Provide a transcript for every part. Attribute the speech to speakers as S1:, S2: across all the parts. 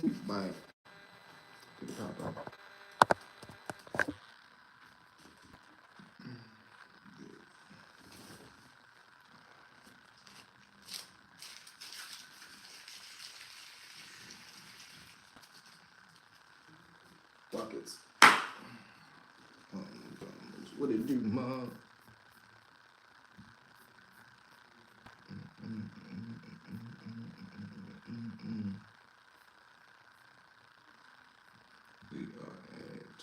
S1: Bye. To the pop. Buckets. What it do, mom? We are at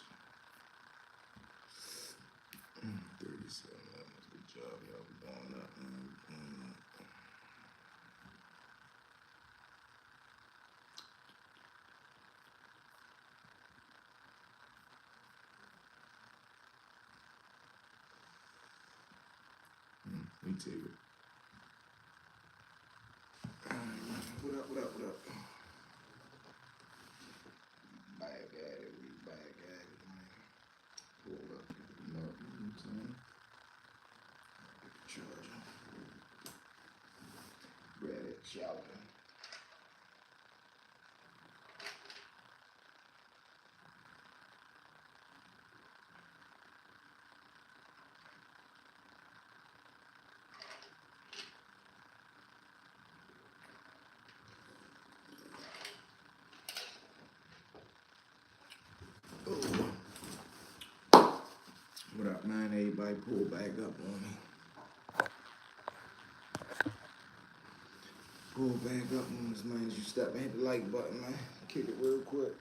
S1: 37. Good job, y'all. We going up, man. We take it. What up, what up, what up? Back at it, we back at it, man. Pull up, you know what I'm saying? Charger. Ready, shouting. What up, man? Everybody pull back up on me. Pull back up on us, man. As you step and hit the like button, man. Kick it real quick.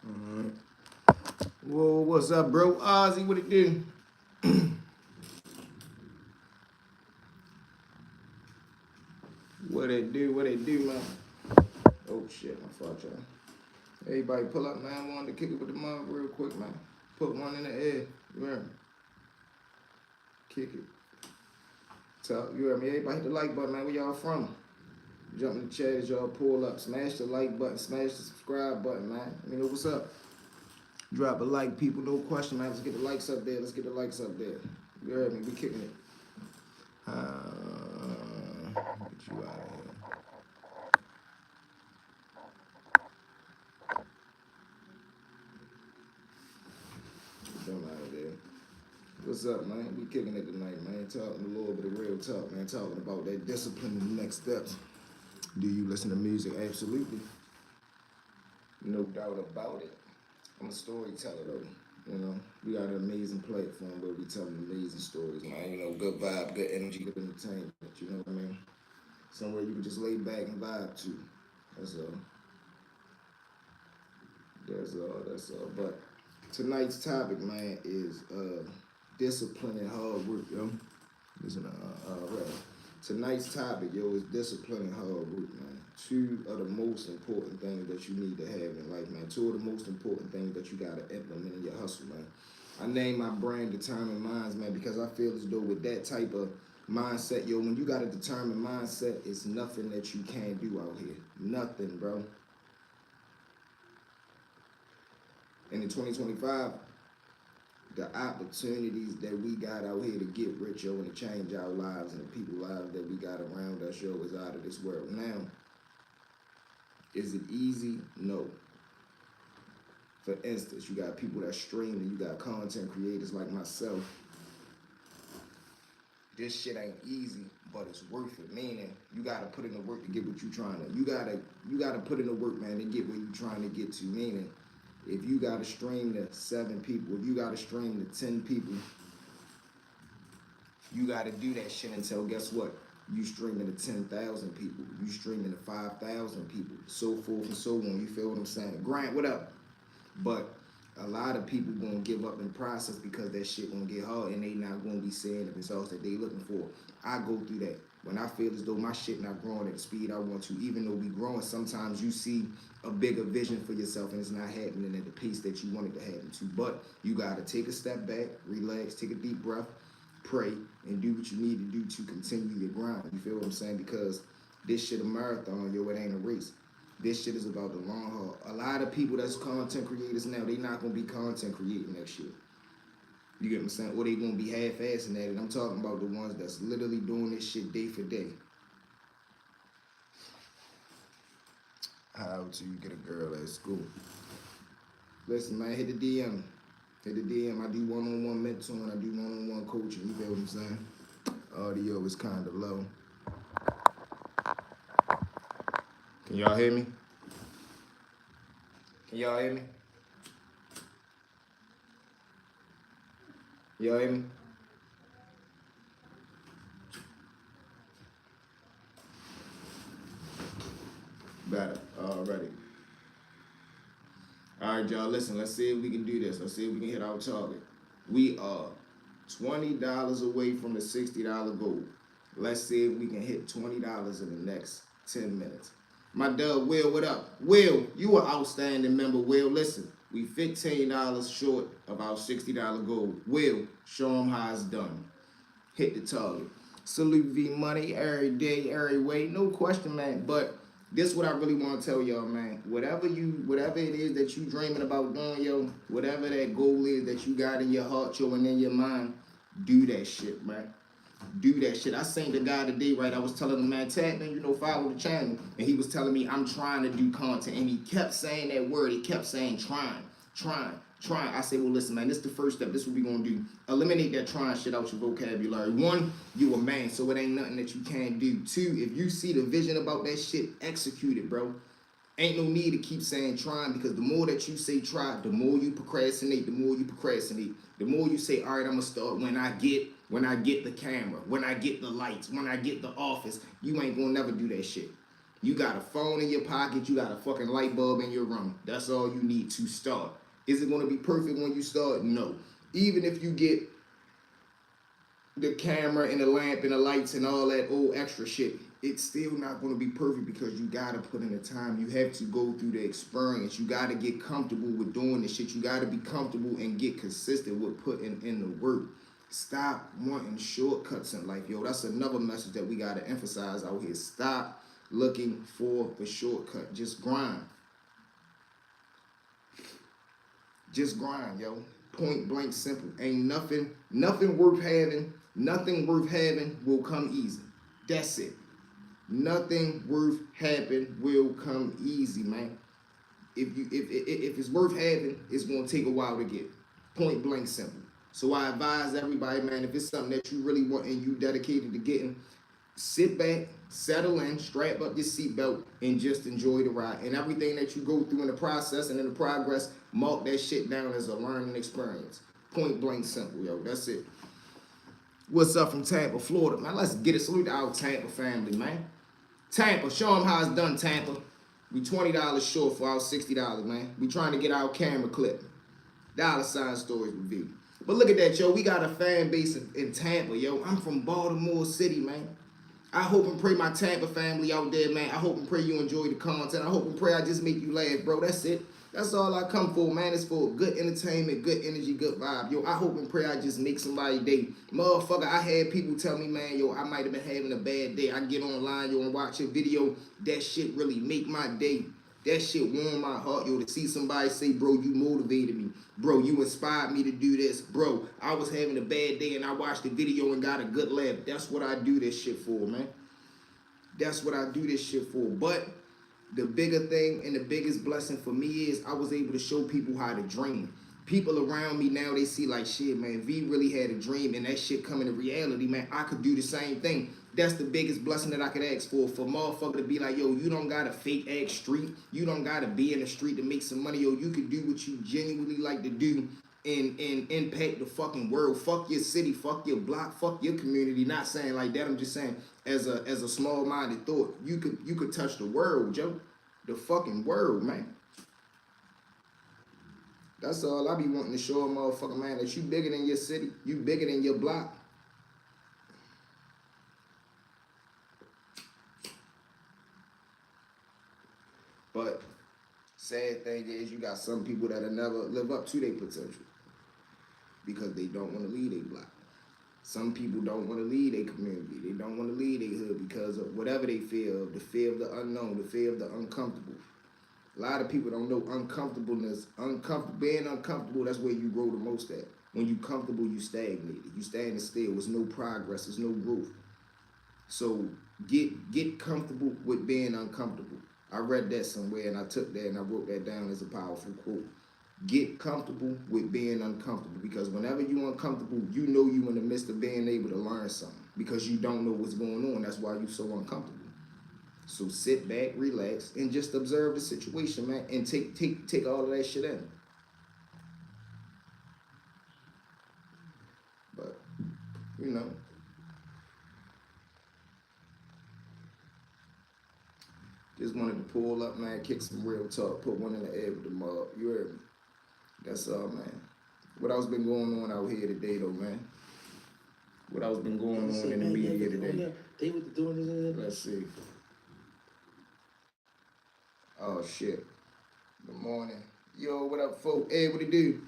S1: Alright. Whoa, what's up, bro? Ozzy, what it do? What it do? What it do, man? Oh shit, my fault, y'all. Everybody pull up, man. I wanted to kick it with the mug real quick, man. Put one in the air. You hear me? Kick it. Talk, you hear me? Everybody hit the like button, man. Where y'all from? Jump in the chat as y'all pull up. Smash the like button. Smash the subscribe button, man. Let me know what's up. Drop a like, people. No question, man. Let's get the likes up there. Let's get the likes up there. You heard me? We kicking it. Get you out of here. Them out of there. What's up, man? We kicking it tonight, man. Talking a little bit of real talk, man. Talking about that discipline and the next steps. Do you listen to music? Absolutely. No doubt about it. I'm a storyteller, though. You know, we got an amazing platform where we tell amazing stories, man. You know, good vibe, good energy, good entertainment. You know what I mean? Somewhere you can just lay back and vibe to. That's all. That's all. That's all. But tonight's topic, man, is discipline and hard work, yo. Listen, right. Tonight's topic, yo, is discipline and hard work, man. Two of the most important things that you need to have in life, man. Two of the most important things that you gotta implement in your hustle, man. I name my brand Determined Minds, man, because I feel as though with that type of mindset, yo, when you got a determined mindset, it's nothing that you can't do out here. Nothing, bro. And in 2025, the opportunities that we got out here to get rich, yo, and to change our lives and the people's lives that we got around us, yo, is out of this world. Now, is it easy? No. For instance, you got people that stream and you got content creators like myself. This shit ain't easy, but it's worth it. Meaning, you gotta put in the work to get what you trying to. You gotta put in the work, man, to get where you trying to get to. Meaning, if you gotta stream to 7 people, if you gotta stream to 10 people, You got to do that shit until, guess what? You streaming to 10,000 people. You streaming to 5,000 people. So forth and so on. You feel what I'm saying? Grant, what up? But a lot of people gonna give up in the process because that shit gonna get hard and they not gonna be seeing the results that they looking for. I go through that. When I feel as though my shit not growing at the speed I want to, even though we growing, sometimes you see a bigger vision for yourself and it's not happening at the pace that you want it to happen to. But you gotta take a step back, relax, take a deep breath, pray, and do what you need to do to continue your grind. You feel what I'm saying? Because this shit a marathon, yo, it ain't a race. This shit is about the long haul. A lot of people that's content creators now, they not gonna be content creating that shit. You get what I'm saying? Or they gonna be half-assing at it. I'm talking about the ones that's literally doing this shit day for day. How to get a girl at school? Listen, man, hit the DM. Hit the DM. I do one-on-one mentoring. I do one-on-one coaching. You feel what I'm saying? Audio is kind of low. Can y'all hear me? Can y'all hear me? Y'all hear me? Better already. All right, y'all, listen, let's see if we can do this. Let's see if we can hit our target. We are $20 away from the $60 goal. Let's see if we can hit $20 in the next 10 minutes. My dub, Will, what up? Will, you an outstanding member. Will, listen, we $15 short of our $60 goal. Will, show them how it's done. Hit the target. Salute V Money every day, every way. No question, man. But this is what I really want to tell y'all, man. Whatever it is that you dreaming about doing, yo, whatever that goal is that you got in your heart, yo, and in your mind, do that shit, man. Do that shit. I seen the guy today, right? I was telling him, man, tag me, follow the channel. And he was telling me, I'm trying to do content. And he kept saying that word. He kept saying, trying. I said, well, listen, man, this is the first step. This is what we gonna do. Eliminate that trying shit out your vocabulary. One, you a man, so it ain't nothing that you can't do. Two, if you see the vision about that shit, execute it, bro. Ain't no need to keep saying trying, because the more that you say try, the more you procrastinate, the more you procrastinate. The more you say, all right, I'm gonna start when I get the camera, when I get the lights, when I get the office. You ain't gonna never do that shit. You got a phone in your pocket, you got a fucking light bulb in your room. That's all you need to start. Is it gonna be perfect when you start? No. Even if you get the camera and the lamp and the lights and all that old extra shit, it's still not going to be perfect, because you got to put in the time. You have to go through the experience. You got to get comfortable with doing this shit. You got to be comfortable and get consistent with putting in the work. Stop wanting shortcuts in life, yo. That's another message that we got to emphasize out here. Stop looking for the shortcut. Just grind. Just grind, yo. Point blank simple. Ain't nothing worth having. Nothing worth having will come easy. That's it. Nothing worth having will come easy, man. If it's worth having, it's gonna take a while to get. Point blank simple. So I advise everybody, man, if it's something that you really want and you dedicated to getting, sit back, settle in, strap up your seatbelt, and just enjoy the ride. And everything that you go through in the process and in the progress, mark that shit down as a learning experience. Point blank simple, yo. That's it. What's up from Tampa, Florida? Man, let's get it. Salute to our Tampa family, man. Tampa, show them how it's done, Tampa. We $20 short for our $60, man. We trying to get our camera clip. $ stories with V. But look at that, yo. We got a fan base in Tampa, yo. I'm from Baltimore City, man. I hope and pray my Tampa family out there, man. I hope and pray you enjoy the content. I hope and pray I just make you laugh, bro. That's it. That's all I come for, man. It's for good entertainment, good energy, good vibe. Yo, I hope and pray I just make somebody day. Motherfucker, I had people tell me, man, yo, I might have been having a bad day. I get online, yo, and watch a video. That shit really make my day. That shit warm my heart, yo, to see somebody say, bro, you motivated me. Bro, you inspired me to do this. Bro, I was having a bad day and I watched the video and got a good laugh. That's what I do this shit for, man. That's what I do this shit for. But the bigger thing and the biggest blessing for me is I was able to show people how to dream. People around me now, they see like, shit, man, V really had a dream and that shit coming to reality, man. I could do the same thing. That's the biggest blessing that I could ask for motherfucker to be like, yo, you don't gotta fake act street. You don't gotta be in the street to make some money. Yo, you could do what you genuinely like to do and impact the fucking world. Fuck your city, fuck your block, fuck your community. Not saying like that. I'm just saying as a small minded thought, you could touch the world, Joe. The fucking world, man. That's all I be wanting to show a motherfucker, man, that you bigger than your city, you bigger than your block. But sad thing is you got some people that'll never live up to their potential because they don't want to leave their block. Some people don't want to leave their community. They don't want to leave their hood because of whatever they fear of, the fear of the unknown, the fear of the uncomfortable. A lot of people don't know uncomfortableness. Being uncomfortable, that's where you grow the most at. When you comfortable, you stagnated. You standing still. There's no progress. There's no growth. So get comfortable with being uncomfortable. I read that somewhere and I took that and I wrote that down as a powerful quote. Get comfortable with being uncomfortable because whenever you're uncomfortable, you know you're in the midst of being able to learn something because you don't know what's going on. That's why you're so uncomfortable. So sit back, relax, and just observe the situation, man, and take all of that shit in. But, you know, just wanted to pull up, man, kick some real talk, put one in the air with the mob. You heard me? That's all, man. What else been going on out here today, though, man? What else been going on in the media today?
S2: They were doing it.
S1: Let's see. Oh, shit. Good morning. Yo, what up, folk? Hey, what it do?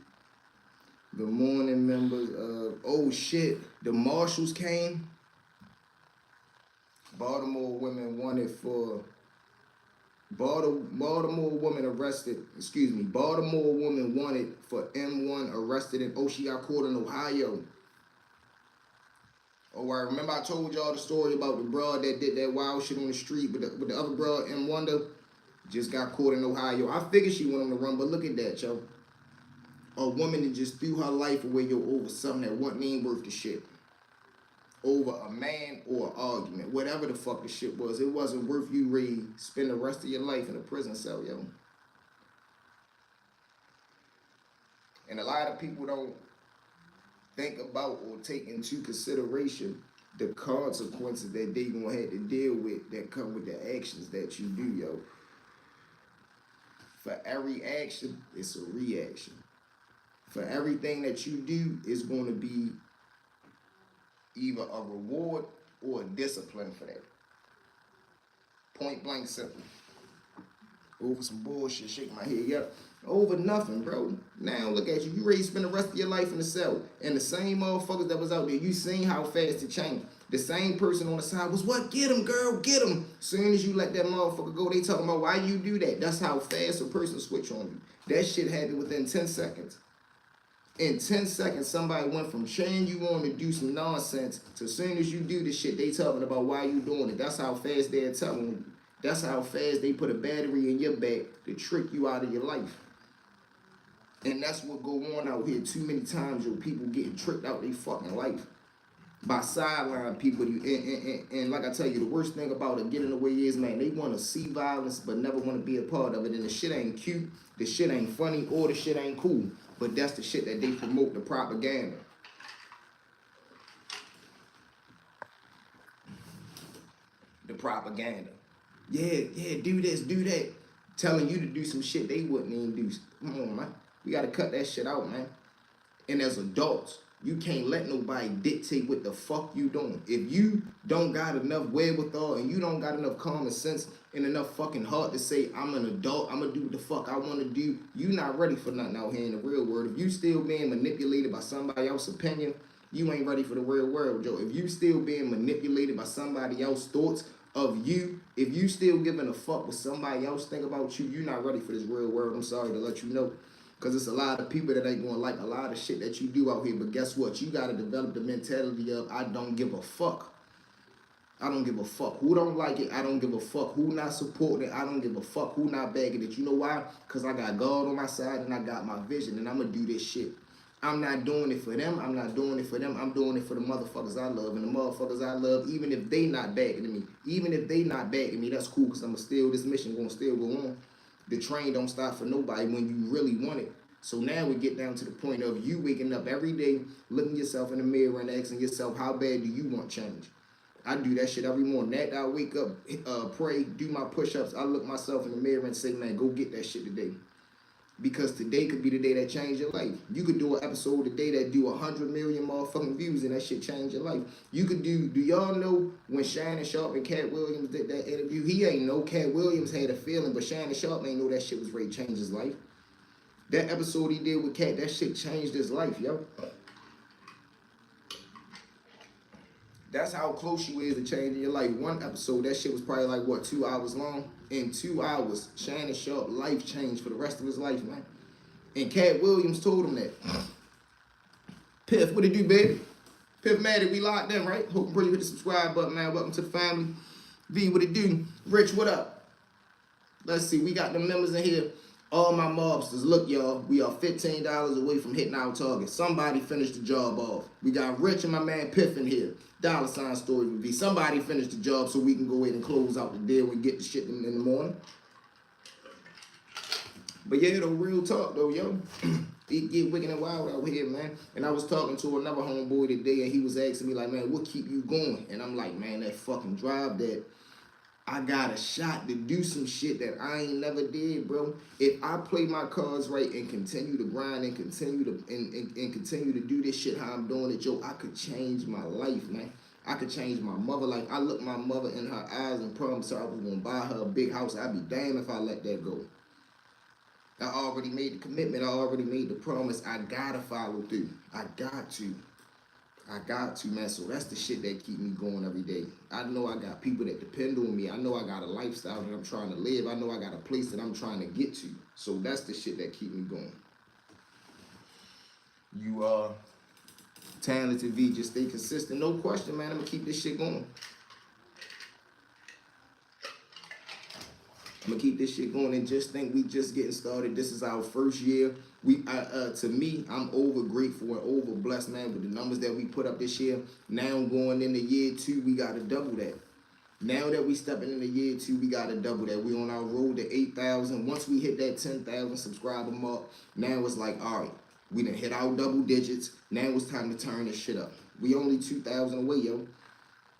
S1: Good morning, members of... Oh, shit. The marshals came. Baltimore women wanted for... Baltimore woman arrested, Baltimore woman wanted for M1 arrested in, oh, she got caught in Ohio. Oh, I remember I told y'all the story about the broad that did that wild shit on the street with the other broad, M1, just got caught in Ohio. I figured she went on the run, but look at that, yo. A woman that just threw her life away, yo, over something that wasn't even worth the shit. Over a man or an argument, whatever the fuck the shit was, it wasn't worth you spend the rest of your life in a prison cell, yo. And a lot of people don't think about or take into consideration the consequences that they gonna have to deal with that come with the actions that you do, yo. For every action, it's a reaction. For everything that you do, it's gonna be either a reward or a discipline for that. Point blank simple. Over some bullshit, shake my head, yep. Over nothing, bro. Now look at you. You ready to spend the rest of your life in the cell. And the same motherfuckers that was out there, you seen how fast it changed. The same person on the side was, what? Get him, girl, get him. Soon as you let that motherfucker go, they talking about why you do that. That's how fast a person switch on you. That shit happened within 10 seconds. In 10 seconds, somebody went from cheering you on to do some nonsense to as soon as you do the shit, they talking about why you doing it. That's how fast they're telling you. That's how fast they put a battery in your back to trick you out of your life. And that's what go on out here too many times, yo. People getting tricked out their fucking life by sideline people. And like I tell you, the worst thing about it getting away is, man, they want to see violence but never want to be a part of it. And the shit ain't cute, the shit ain't funny, or the shit ain't cool. But that's the shit that they promote, the propaganda. The propaganda. Yeah, do this, do that. Telling you to do some shit they wouldn't even do. Come on, man. We got to cut that shit out, man. And as adults, you can't let nobody dictate what the fuck you doing. If you don't got enough wherewithal and you don't got enough common sense and enough fucking heart to say, I'm an adult, I'm going to do what the fuck I want to do, you not ready for nothing out here in the real world. If you still being manipulated by somebody else's opinion, you ain't ready for the real world, Joe. If you still being manipulated by somebody else's thoughts of you, if you still giving a fuck what somebody else think about you, you're not ready for this real world. I'm sorry to let you know. Because it's a lot of people that ain't going to like a lot of shit that you do out here. But guess what? You got to develop the mentality of, I don't give a fuck. I don't give a fuck. Who don't like it, I don't give a fuck. Who not supporting it, I don't give a fuck. Who not bagging it. You know why? Because I got God on my side and I got my vision. And I'm going to do this shit. I'm not doing it for them. I'm not doing it for them. I'm doing it for the motherfuckers I love. And the motherfuckers I love, even if they not bagging me. Even if they not bagging me, that's cool. Because I'm going to still, this mission going to still go on. The train don't stop for nobody when you really want it. So now we get down to the point of you waking up every day, looking yourself in the mirror and asking yourself, how bad do you want change? I do that shit every morning. That I wake up, pray, do my push-ups. I look myself in the mirror and say, man, go get that shit today. Because today could be the day that changed your life. You could do an episode today that do 100 million motherfucking views and that shit change your life. You could do y'all know when Shannon Sharpe and Cat Williams did that interview? He ain't know. Cat Williams had a feeling, but Shannon Sharpe ain't know that shit was ready to change his life. That episode he did with Cat, that shit changed his life, yo. That's how close you is to changing your life. One episode, that shit was probably like, what, 2 hours long? In 2 hours, Shannon Sharpe life changed for the rest of his life, man. And Cat Williams told him that. Piff, what it do, baby? Piff Maddie, we locked in, right? Hope and pray you hit the subscribe button, man. Welcome to the family. V, what it do? Rich, what up? Let's see, we got the members in here. All my mobsters, look, y'all, we are $15 away from hitting our target. Somebody finished the job off. We got Rich and my man Piff in here. $ story with V. Somebody finished the job so we can go ahead and close out the deal and get the shit in the morning. But yeah, though, real talk, though, yo. It get wicked and wild out here, man. And I was talking to another homeboy today, and he was asking me, like, man, what keep you going? And I'm like, man, that fucking drive that I got a shot to do some shit that I ain't never did, bro. If I play my cards right and continue to grind and continue to and continue to do this shit how I'm doing it, yo, I could change my life, man. I could change my mother life. I looked my mother in her eyes and promised her I was gonna buy her a big house. I'd be damned if I let that go. I already made the commitment. I already made the promise. I gotta follow through. I got to, man. So that's the shit that keep me going every day. I know I got people that depend on me. I know I got a lifestyle that I'm trying to live. I know I got a place that I'm trying to get to. So that's the shit that keep me going. You are talented, V. Just stay consistent. No question, man. I'm gonna keep this shit going. I'm gonna keep this shit going and just think we just getting started. This is our first year. To me, I'm over grateful and over blessed, man, with the numbers that we put up this year. Now going into year 2, we gotta double that. Now that we stepping into year 2, we gotta double that. We on our road to 8,000. Once we hit that 10,000 subscriber mark, now it's like, all right, we done hit our double digits. Now it's time to turn this shit up. We only 2,000 away, yo.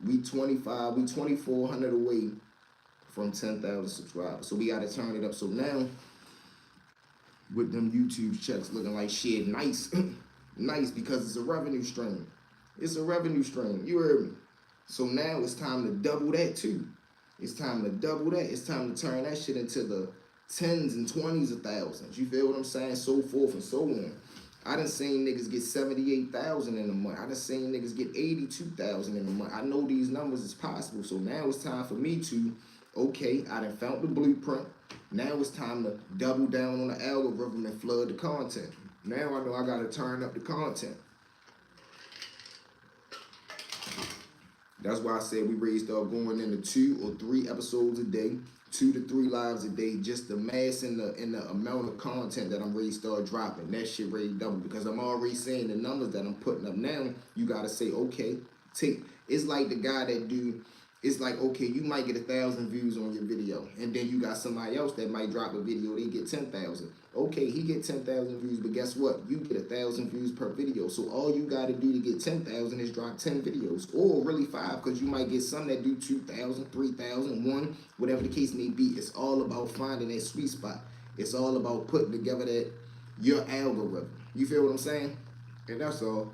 S1: We 2,400 away from 10,000 subscribers. So we got to turn it up. So now, with them YouTube checks looking like shit, nice. Nice, because it's a revenue stream. It's a revenue stream. You heard me. So now it's time to double that too. It's time to double that. It's time to turn that shit into the tens and 20s of thousands. You feel what I'm saying? So forth and so on. I done seen niggas get 78,000 in a month. I done seen niggas get 82,000 in a month. I know these numbers is possible. So now it's time for me to, okay, I done found the blueprint. Now it's time to double down on the algorithm and flood the content. Now I know I gotta turn up the content. That's why I said we raised up going into 2 or 3 episodes a day, 2 to 3 lives a day, just the mass and the amount of content that I'm ready to start dropping. That shit ready to double because I'm already seeing the numbers that I'm putting up now. You gotta say, okay, it's like the guy that do. It's like, okay, you might get 1,000 views on your video, and then you got somebody else that might drop a video, they get 10,000. Okay, he get 10,000 views, but guess what? You get 1,000 views per video. So all you got to do to get 10,000 is drop 10 videos, or really 5, because you might get some that do 2,000, 3,000, 1, whatever the case may be. It's all about finding that sweet spot. It's all about putting together that your algorithm. You feel what I'm saying? And that's all.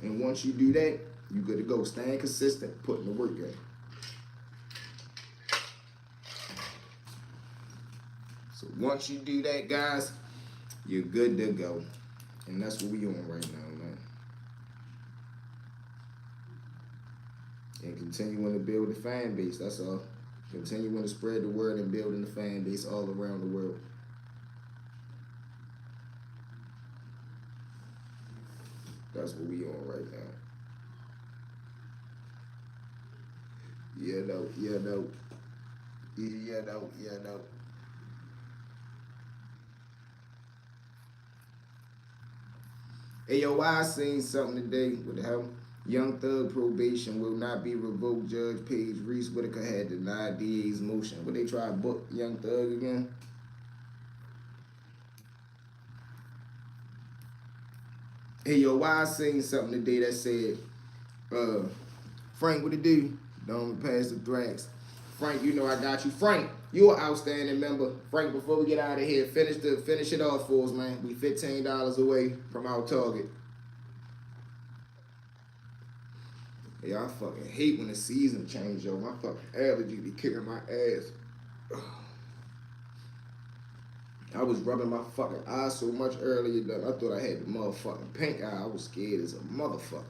S1: And once you do that, you good to go. Staying consistent, putting the work in. So once you do that, guys, you're good to go. And that's what we on right now, man. And continuing to build the fan base, that's all. Continuing to spread the word and building the fan base all around the world. That's what we on right now. Yeah, no. Hey, yo, I seen something today. What the hell? Young Thug probation will not be revoked. Judge Paige Reese Whitaker had denied DA's motion. Would they try to book Young Thug again? Hey, yo, why I seen something today that said, Frank, what it do? Don't pass the thrax. Frank, you know I got you. Frank, you an outstanding member. Frank, before we get out of here, finish it off for us, man. We $15 away from our target. Yeah, I fucking hate when the season change, yo. My fucking allergy be kicking my ass. I was rubbing my fucking eye so much earlier that I thought I had the motherfucking pink eye. I was scared as a motherfucker.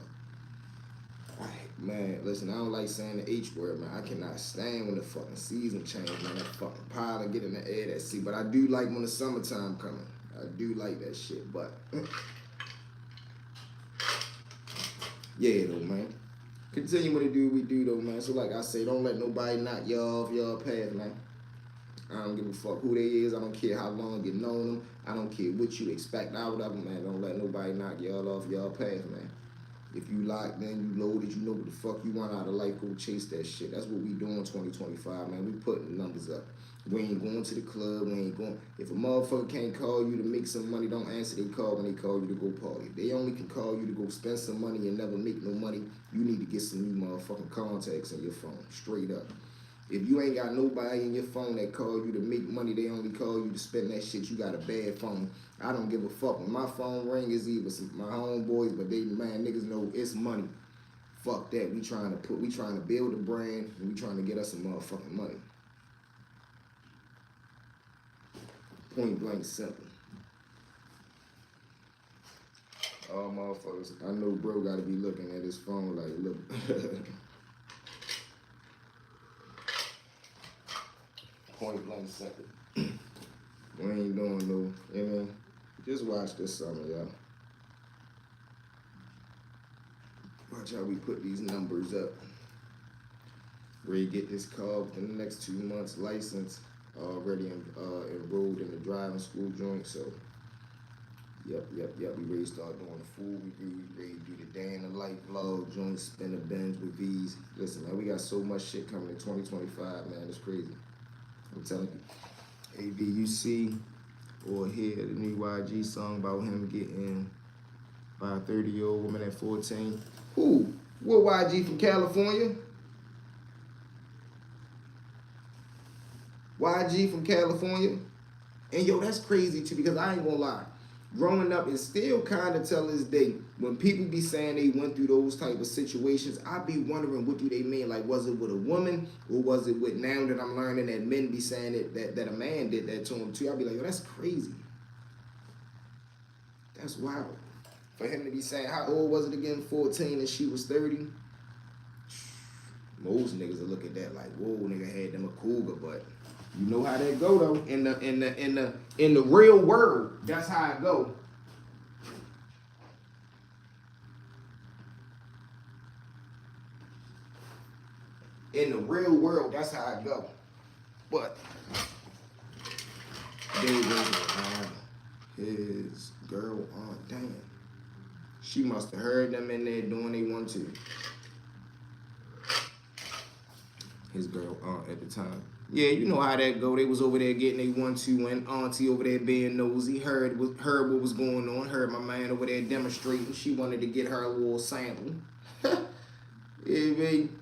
S1: Man, listen, I don't like saying the H word, man. I cannot stand when the fucking season change, man. That fucking pollen get in the air, that sea. But I do like when the summertime coming. I do like that shit, but yeah, though, man. Continue what we do, though, man. So like I say, don't let nobody knock y'all off y'all path, man. I don't give a fuck who they is. I don't care how long you known them. I don't care what you expect out of them, man. Don't let nobody knock y'all off y'all path, man. If you locked in, you loaded, you know what the fuck you want out of life, go chase that shit. That's what we doing 2025, man. We putting numbers up. We ain't going to the club. We ain't going. If a motherfucker can't call you to make some money, don't answer their call when they call you to go party. They only can call you to go spend some money and never make no money. You need to get some new motherfucking contacts in your phone, straight up. If you ain't got nobody in your phone that call you to make money, they only call you to spend that shit, you got a bad phone. I don't give a fuck. When my phone ring is either my homeboys, but they, man, niggas know it's money. Fuck that. We trying to build a brand, and we trying to get us some motherfucking money. Point blank simple. All motherfuckers, I know bro gotta be looking at his phone like, look. Point blank simple. We ain't doing no, you know what I mean? Just watch this summer, y'all. Watch how we put these numbers up. Ready to get this car within the next 2 months, license, already enrolled in the driving school joint, so yep, we ready to start doing the food review, we ready to do the day in the life vlog joint, spin the bins with V's. Listen, man, we got so much shit coming in 2025, man, it's crazy. I'm telling you. AV, you see or hear the new YG song about him getting by a 30-year-old woman at 14. Who? What YG from California? YG from California? And yo, that's crazy too, because I ain't gonna lie. Growing up and still kind of till this day, when people be saying they went through those type of situations, I be wondering what do they mean? Like, was it with a woman, or was it with, now that I'm learning that men be saying that a man did that to him too? I be like, yo, that's crazy. That's wild. For him to be saying, how old was it again? 14 and she was 30? Most niggas will look at that like, whoa, nigga had them a cougar, but you know how that go though. In the real world, that's how it go. In the real world, that's how it go. But they was his girl on, damn. She must have heard them in there doing they want to. His girl aunt at the time. Yeah, you know how that go. They was over there getting they 1-2, and auntie over there being nosy. Heard what was going on. Heard my man over there demonstrating. She wanted to get her a little sample. Yeah, man.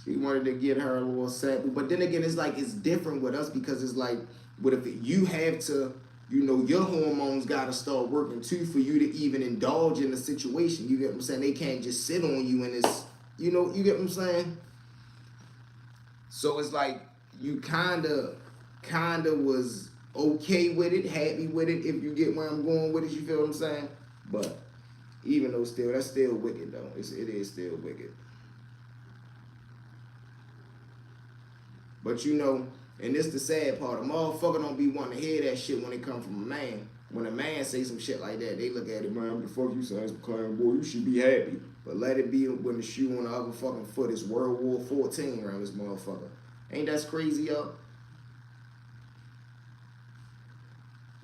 S1: She wanted to get her a little sample. But then again, it's like it's different with us because it's like, what if you have to, you know, your hormones got to start working too for you to even indulge in the situation. You get what I'm saying? They can't just sit on you and it's, you know, you get what I'm saying? So it's like you kind of was okay with it, happy with it, if you get where I'm going with it, you feel what I'm saying? But even though still, that's still wicked though. It is still wicked. But you know, and this the sad part, a motherfucker don't be wanting to hear that shit when it come from a man. When a man say some shit like that, they look at it, man, what the fuck you saying, McLaren, boy, you should be happy. But let it be when the shoe on the other fucking foot is World War 14 around this motherfucker. Ain't that crazy, yo?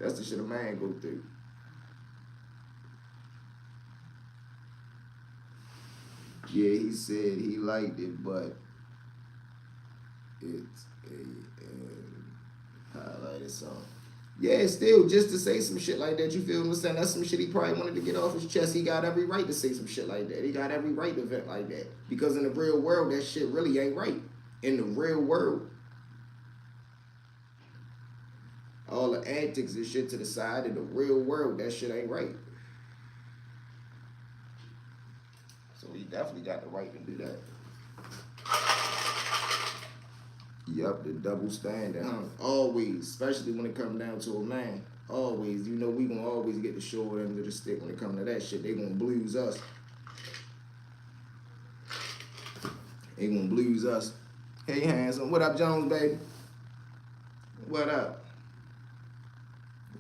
S1: That's the shit a man go through. Yeah, he said he liked it, but it's a highlighted song. Yeah, still, just to say some shit like that, you feel what I'm saying? That's some shit he probably wanted to get off his chest. He got every right to say some shit like that. He got every right to vent like that. Because in the real world, that shit really ain't right. In the real world, all the antics and shit to the side, in the real world, that shit ain't right. So he definitely got the right to do that. Yup, the double standard, huh? Always, especially when it comes down to a man. Always, you know, we gonna always get the short end of the stick when it comes to that shit. They gonna blues us. They gonna blues us. Hey, handsome. What up, Jones, baby? What up?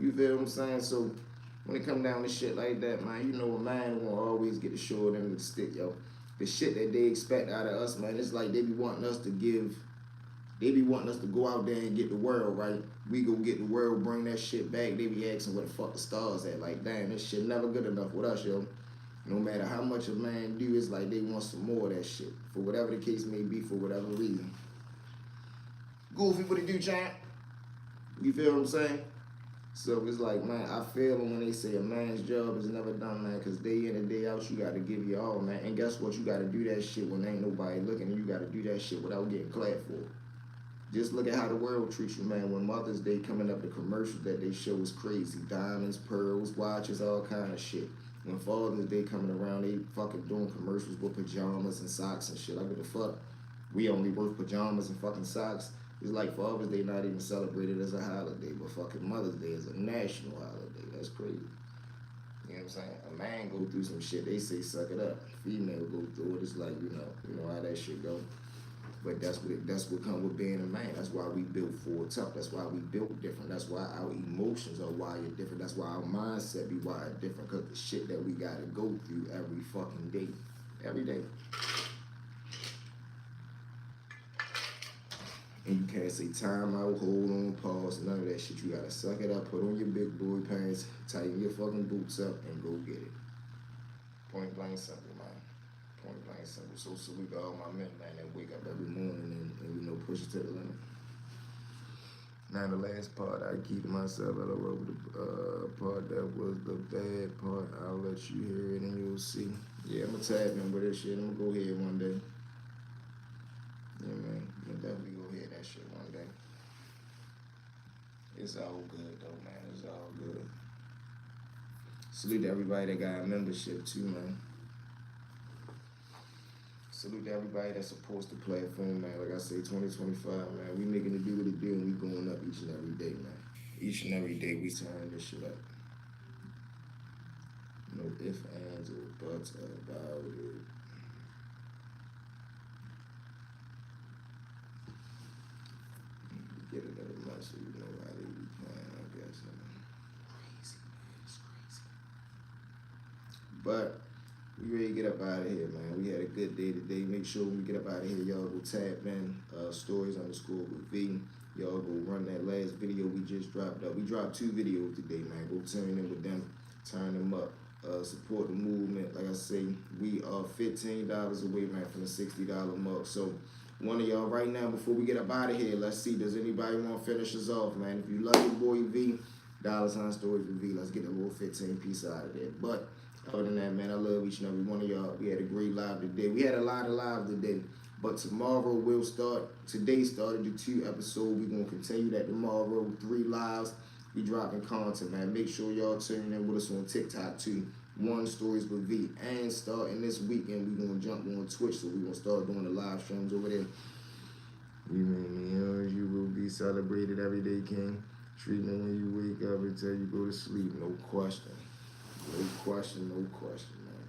S1: You feel what I'm saying? So, when it come down to shit like that, man, you know a man gonna always get the short end of the stick, yo. The shit that they expect out of us, man, it's like they be wanting us to give. They be wanting us to go out there and get the world, right? We go get the world, bring that shit back. They be asking where the fuck the stars at. Like, damn, this shit never good enough with us, yo. No matter how much a man do, it's like they want some more of that shit. For whatever the case may be, for whatever reason. Goofy, what it do, champ? You feel what I'm saying? So it's like, man, I feel them when they say a man's job is never done, man, because day in and day out, you got to give your all, man. And guess what? You got to do that shit when ain't nobody looking, and you got to do that shit without getting clapped for it. Just look at how the world treats you, man. When Mother's Day coming up, the commercials that they show is crazy. Diamonds, pearls, watches, all kind of shit. When Father's Day coming around, they fucking doing commercials with pajamas and socks and shit. Like, what the fuck? We only worth pajamas and fucking socks. It's like Father's Day not even celebrated as a holiday, but fucking Mother's Day is a national holiday. That's crazy. You know what I'm saying? A man go through some shit, they say suck it up. Female go through it, it's like, you know how that shit go. But that's what comes with being a man. That's why we built for tough. That's why we built different. That's why our emotions are wired different. That's why our mindset be wired different. Because the shit that we gotta go through every fucking day. Every day. And you can't say time out, hold on, pause, none of that shit. You gotta suck it up, put on your big boy pants, tighten your fucking boots up, and go get it. Point blank simple, man. Point blank simple. So salute to all my men, man, that wake up every morning and you know, push it to the limit. Now the last part, I keep to myself. I don't over the part that was the bad part. I'll let you hear it and you'll see. Yeah, I'm gonna tap in with this shit. I'm gonna go ahead one day. Yeah, man. I'm gonna definitely go ahead that shit one day. It's all good though, man. It's all good. Salute to everybody that got a membership too, man. Salute to everybody that supports the platform, man. Like I say, 2025, man. We making it do what it do, and we going up each and every day, man. Each and every day, we turn this shit up. No ifs, ands, or buts about it. Get it every month, so you know how they be playing, I guess. Crazy, man. It's crazy. But we ready to get up out of here, man. We had a good day today. Make sure when we get up out of here, y'all go tap in stories_with V. Y'all go run that last video we just dropped up. We dropped 2 videos today, man. Go turn in with them, turn them up. Support the movement. Like I say, we are $15 away, man, from the $60 mark. So one of y'all right now, before we get up out of here, let's see, does anybody want to finish us off, man? If you love your boy V, $stories with V, let's get a little 15 piece out of there. But other than that, man, I love each and every one of y'all. We had a great live today. We had a lot of lives today. But tomorrow we'll start. Today started the 2 episodes. We're going to continue that tomorrow. 3 lives. We dropping content, man. Make sure y'all tune in with us on TikTok too. One Stories with V. And starting this weekend, we're going to jump on Twitch. So we're going to start doing the live streams over there. You mean you will be celebrated every day, King. Treatment when you wake up until you go to sleep. No question. No question, no question, man.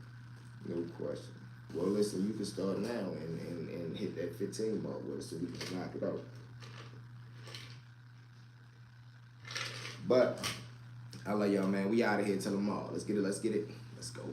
S1: No question. Well, listen, you can start now and hit that 15 mark with us so we can knock it out. But I love y'all, man. We out of here till tomorrow. Let's get it. Let's go.